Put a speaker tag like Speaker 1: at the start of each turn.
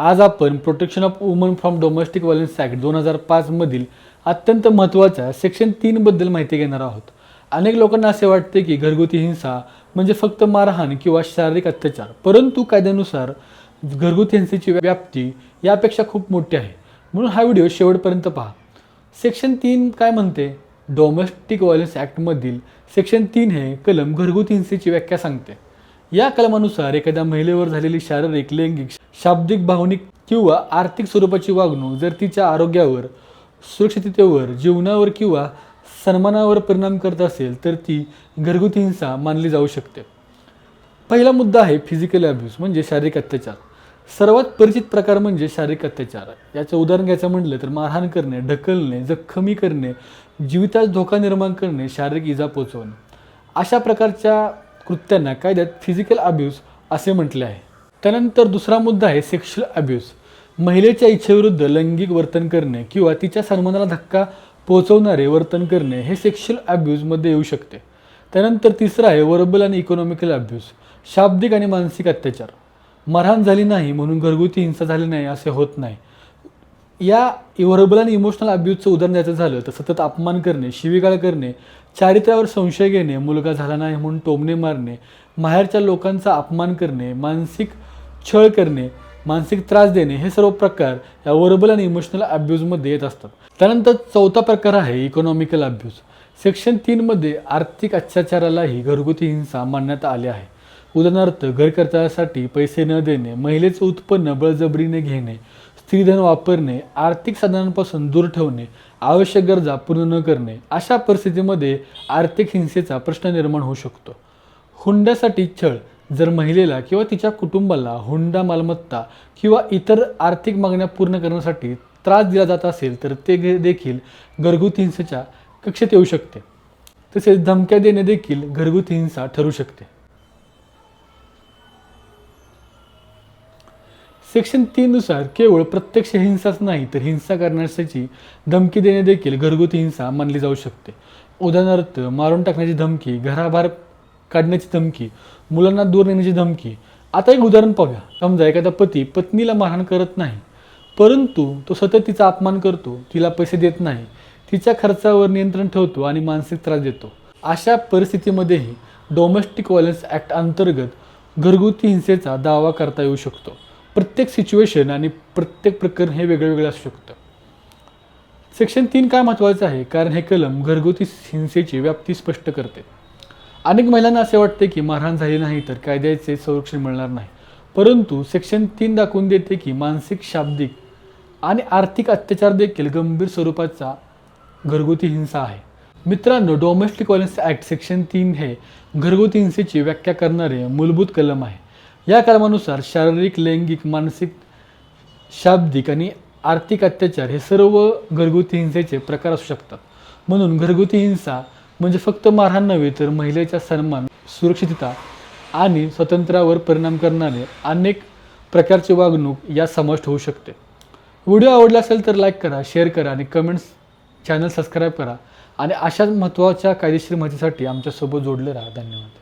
Speaker 1: आज आपण protection of woman from domestic violence act 2005 मधील अत्यंत महत्त्वाच्या सेक्शन 3 बद्दल माहिती घेणार आहोत. अनेक लोकांना असे वाटते की घरगुती हिंसा म्हणजे फक्त मारहाण किंवा शारीरिक अत्याचार, परंतु कायद्यानुसार घरगुती हिंसेची व्याप्ती यापेक्षा खूप मोठी आहे. म्हणून हा व्हिडिओ शेवटपर्यंत पहा. सेक्शन 3 काय म्हणते? डोमेस्टिक व्हायलन्स ॲक्टमधील सेक्शन 3 हे कलम घरगुती हिंसेची व्याख्या सांगते. या कलमानुसार एखाद्या महिलेवर झालेली शारीरिक, लैंगिक, शाब्दिक, भावनिक किंवा आर्थिक स्वरूपाची वागणूक जर तिच्या आरोग्यावर, सुरक्षिततेवर, जीवनावर किंवा सन्मानावर परिणाम करत असेल तर ती घरगुती हिंसा मानली जाऊ शकते. पहिला मुद्दा आहे फिजिकल अब्यूज म्हणजे शारीरिक अत्याचार. सर्वात परिचित प्रकार म्हणजे शारीरिक अत्याचार. याचं उदाहरण घ्यायचं म्हटलं तर मारहाण करणे, ढकलणे, जखमी करणे, जीवितास धोका निर्माण करणे, शारीरिक इजा पोचवणे. अशा प्रकारच्या कृत्यांना कायद्यात फिजिकल अब्यूज असे म्हटले आहे. त्यानंतर दुसरा मुद्दा आहे सेक्शुअल अब्यूज. महिलेच्या इच्छेविरुद्ध लैंगिक वर्तन करणे किंवा तिच्या सन्मानाला धक्का पोहोचवणारे वर्तन करणे हे सेक्शुअल अब्यूजमध्ये येऊ शकते. त्यानंतर तिसरा आहे वर्बल आणि इकॉनॉमिकल अब्यूज. शाब्दिक आणि मानसिक अत्याचार. मारहाण झाली नाही म्हणून घरगुती हिंसा झाली नाही असे होत नाही. या वर्बल आणि इमोशनल अब्यूजचं उदाहरण द्यायचं झालं तर सतत अपमान करणे, शिवीगाळ करणे, चारित्र्यावर संशय घेणे, मुलगा झाला नाही म्हणून टोमणे मारणे, माहेरच्या लोकांचा अपमान करणे, मानसिक छळ करणे, मानसिक त्रास देणे हे सर्व प्रकार या वर्बल आणि इमोशनल अब्यूजमध्ये येत असतात. त्यानंतर चौथा प्रकार आहे इकॉनॉमिकल अब्यूज. सेक्शन 3 मध्ये आर्थिक अत्याचारालाही घरगुती हिंसा मानण्यात आली आहे. उदाहरणार्थ घरखर्चासाठी पैसे न देणे, महिलेचं उत्पन्न बळजबरीने घेणे, स्त्रीधन वापरणे, आर्थिक साधनांपासून दूर ठेवणे, आवश्यक गरजा पूर्ण न करणे. अशा परिस्थितीमध्ये आर्थिक हिंसेचा प्रश्न निर्माण होऊ शकतो. हुंड्यासाठी छळ. जर महिलेला किंवा तिच्या कुटुंबाला हुंडा, मालमत्ता किंवा इतर आर्थिक मागण्या पूर्ण करण्यासाठी त्रास दिला जात असेल तर ते देखील घरगुती हिंसेच्या कक्षेत येऊ शकते. तसेच धमक्या देणे देखील घरगुती हिंसा ठरू शकते. सेक्शन 3 नुसार केवळ प्रत्यक्ष हिंसाच नाही तर हिंसा करण्यासाठी धमकी देणे देखील घरगुती हिंसा मानली जाऊ शकते. उदाहरणार्थ मारून टाकण्याची धमकी, घराबाहेर काढण्याची धमकी, मुलांना दूर नेण्याची धमकी. आता एक उदाहरण पाहूया. समजा एखादा पती पत्नीला मारहाण करत नाही, परंतु तो सतत तिचा अपमान करतो, तिला पैसे देत नाही, तिच्या खर्चावर नियंत्रण ठेवतो आणि मानसिक त्रास देतो. अशा परिस्थितीमध्येही डोमेस्टिक व्हायलन्स ॲक्ट अंतर्गत घरगुती हिंसेचा दावा करता येऊ शकतो. प्रत्येक सिच्युएशन आणि प्रत्येक प्रकरण हे वेगळं असू शकतं. सेक्शन 3 काय महत्त्वाचं आहे? कारण हे कलम घरगुती हिंसेची व्याप्ती स्पष्ट करते. अनेक महिलांना असे वाटते की मारहाण झाली नाही तर कायद्याचे संरक्षण मिळणार नाही, परंतु सेक्शन 3 दाखवून देते की मानसिक, शाब्दिक आणि आर्थिक अत्याचार देखील गंभीर स्वरूपाचा घरगुती हिंसा आहे. मित्रांनो, डोमेस्टिक व्हायलन्स ॲक्ट सेक्शन 3 हे घरगुती हिंसेची व्याख्या करणारे मूलभूत कलम आहे. या कलमानुसार शारीरिक, लैंगिक, मानसिक, शाब्दिक आणि आर्थिक अत्याचार हे सर्व घरगुती हिंसेचे प्रकार असू शकतात. म्हणून घरगुती हिंसा म्हणजे फक्त मारहाण नव्हे तर महिलेचा सन्मान, सुरक्षितता आणि स्वातंत्र्यावर परिणाम करणारे अनेक प्रकारची वागणूक या समाविष्ट होऊ शकते. व्हिडिओ आवडला असेल तर लाईक करा, शेअर करा आणि कमेंट्स, चॅनल सबस्क्राईब करा आणि अशाच महत्त्वाच्या कायदेशीर माहितीसाठी आमच्यासोबत जोडले राहा. धन्यवाद.